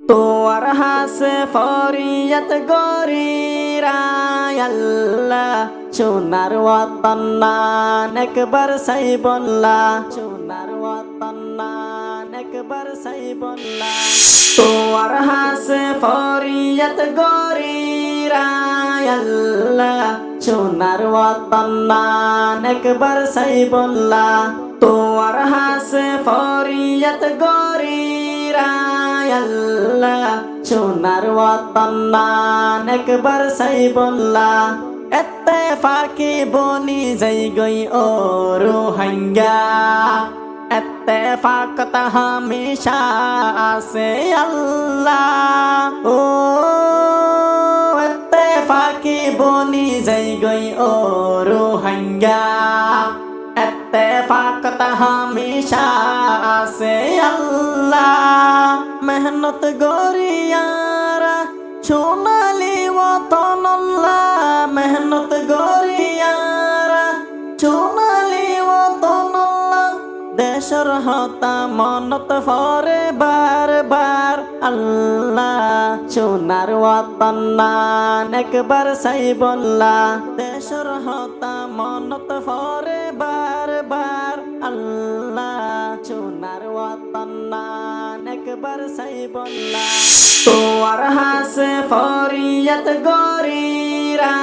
তোয়ার হাসে ফরিয়াত গরিরা আল্লাহ সোনার ওয়াতান মান একবার সাইবুল্লাহ সোনার ওয়াতান মান একবার সাইবুল্লাহ তোয়ার হাসে ফরিয়াত গরিরা আল্লাহ সোনার ওয়াতান মান একবার সাইবুল্লাহ তোয়ার হাসে ফরিয়াত গরিরা আল্লাহ সোনার ওয়াতান মান একবার সাইবুল্লাহ ইত্তেফাকি বনি যাই গই ও রোহিঙ্গা ইত্তেফাকত হামেশা আছে আল্লাহ ও ইত্তেফাকি বনি যাই গই ও রোহিঙ্গা ইত্তেফাকত হামেশা আছে আল্লাহ মেহনত গরিয়ারা সোনালি ওয়াতান আল্লাহ মেহনত গরিয়ারা সোনালি ওয়াতান আল্লাহ দেশর হতা মনত ফরে বারবার আল্লাহ সোনার ওয়াতান মান একবার সাইবুল্লাহ দেশর হতা মনত ফরে বারবার আল্লাহ সোনার ওয়াতান মান একবার সাইবুল্লাহ তোয়ার হাসে ফরিয়াত গরিরা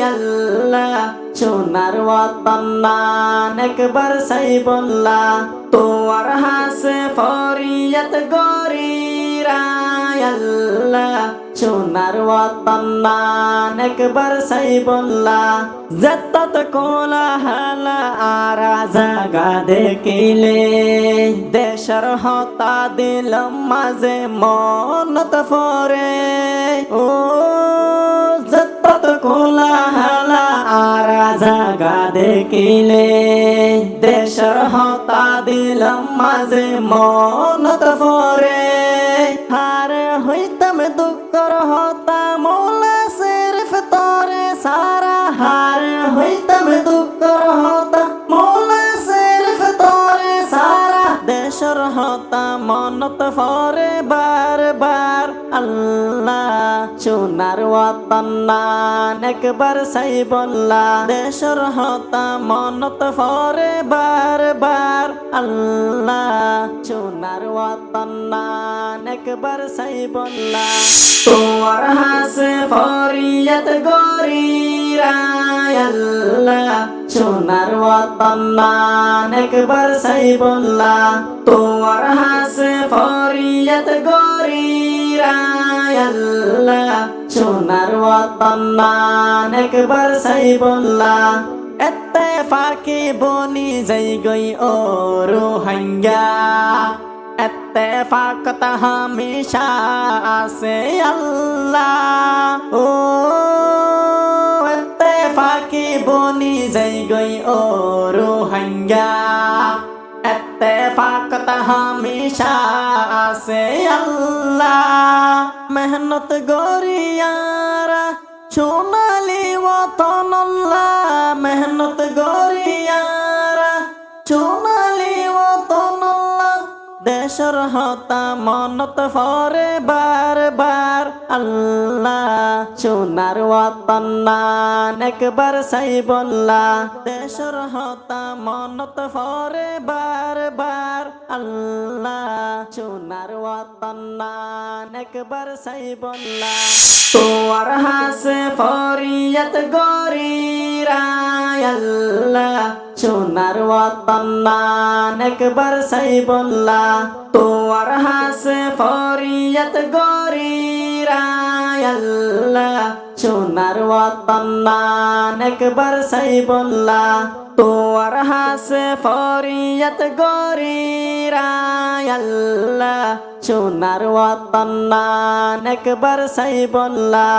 আল্লাহ সোনার ওয়াতান মান একবার সাইবুল্লাহ তোয়ার হাসে ফরিয়াত গরিরা আল্লাহ সোনার ওয়াতান মান একবার সাইবুল্লাহ জত্তত কোলাহল আরা জাগা দেখিলে দেশর হতা দিল মাঝে মনত ফরে ও জত্তত কোলাহল আরা জাগা দেখিলে দেশর হতা দিল মাঝে মনত ফরে হার হইতাম দুঃখর হতা মৌলা সিরফ তোরে সারা হার হইতাম দুঃখর হতা মৌলা সিরফ তোরে সারা দেশর হতা মনত ফরে বারবার আল্লাহ সোনার ওয়াতান মান একবার সাইবুল্লাহ দেশর হতা মনত ফরে বারবার আল্লাহ সোনার ওয়াতান মান একবার সাইবুল্লাহ তোয়ার হাসে ফরিয়াত গরিরা আল্লাহ সোনার ওয়াতান মান একবার সাইবুল্লাহ তোয়ার হাসে ফরিয়াত গরিরা আল্লাহ সোনার ওয়াতান মান একবার সাইবুল্লাহ ইত্তেফাকি বনি যাই গই ও রোহিঙ্গা ইত্তেফাকত হামেশা আছে আল্লাহ ও ইত্তেফাকি বনি যাই গই ও রোহিঙ্গা ইত্তেফাকত হামেশা আছে আল্লাহ মেহনত গরিয়ারা সোনালি ওয়াতান আল্লাহ মেহনত গরিয়ারা সোনালি ওয়াতান আল্লাহ দেশর হতা মনত ফরে বারবার আল্লাহ সোনার ওয়াতান মান একবার সাইবুল্লাহ দেশর হতা মনত ফরে বারবার আল্লাহ সোনার ওয়াতান মান একবার সাইবুল্লাহ তোয়ার হাসে ফরিয়াত গরিরা আল্লাহ সোনার ওয়াতান মান একবার সাইবুল্লাহ তোয়ার হাসে ফরিয়াত গরিরা আল্লাহ সোনার ওয়াতান মান একবার সাইবুল্লাহ তোয়ার হাসে ফরিয়াত গরিরা আল্লাহ সোনার ওয়াতান মান একবার সাইবুল্লাহ